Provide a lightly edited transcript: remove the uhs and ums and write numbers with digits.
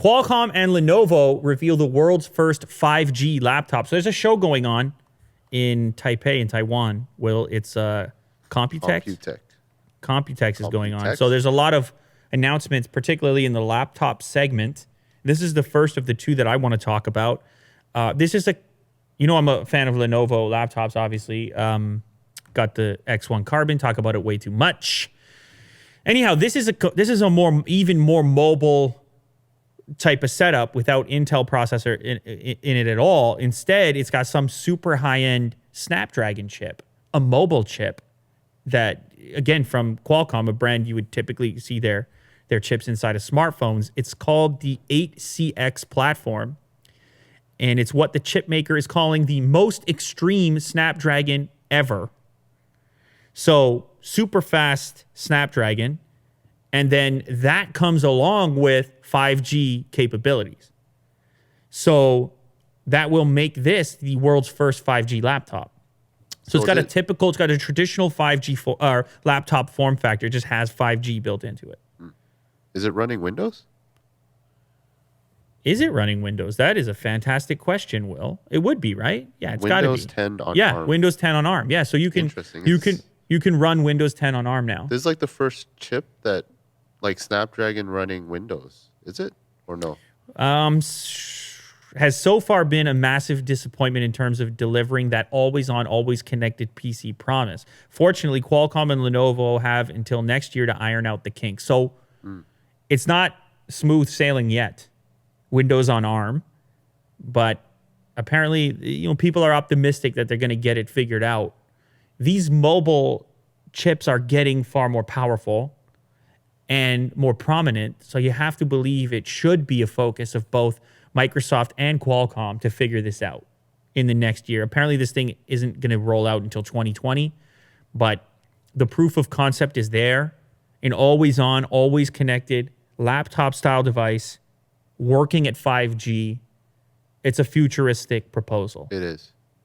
Qualcomm and Lenovo reveal the world's first 5G laptop. So there's a show going on in Taipei in Taiwan. Well, it's Computex. Computex is going on. So there's a lot of announcements, particularly in the laptop segment. This is the first of the two that I want to talk about. This is I'm a fan of Lenovo laptops, obviously. Got the X1 Carbon, talk about it way too much. Anyhow, this is a even more mobile type of setup without Intel processor in it at all. Instead, it's got some super high-end Snapdragon chip, a mobile chip that, again, from Qualcomm, a brand you would typically see their chips inside of smartphones. It's called the 8CX platform, and it's what the chip maker is calling the most extreme Snapdragon ever. So super fast Snapdragon, and then that comes along with 5G capabilities. So that will make this the world's first 5G laptop. So it's got a traditional 5G laptop form factor. It just has 5G built into it. Is it running Windows? Is it running Windows? That is a fantastic question, Will. It would be, right? Yeah, it's got to be. Windows 10 on ARM. Windows 10 on ARM. Yeah, so you can run Windows 10 on ARM now. This is like the first chip that, like Snapdragon running Windows. Is it or no? Has so far been a massive disappointment in terms of delivering that always-on, always-connected PC promise. Fortunately, Qualcomm and Lenovo have until next year to iron out the kinks. So it's not smooth sailing yet, Windows on ARM, but apparently, people are optimistic that they're going to get it figured out. These mobile chips are getting far more powerful and more prominent, so you have to believe it should be a focus of both Microsoft and Qualcomm to figure this out in the next year. Apparently, this thing isn't going to roll out until 2020, but the proof of concept is there. An always-on, always-connected laptop-style device working at 5G. It's a futuristic proposal. It is.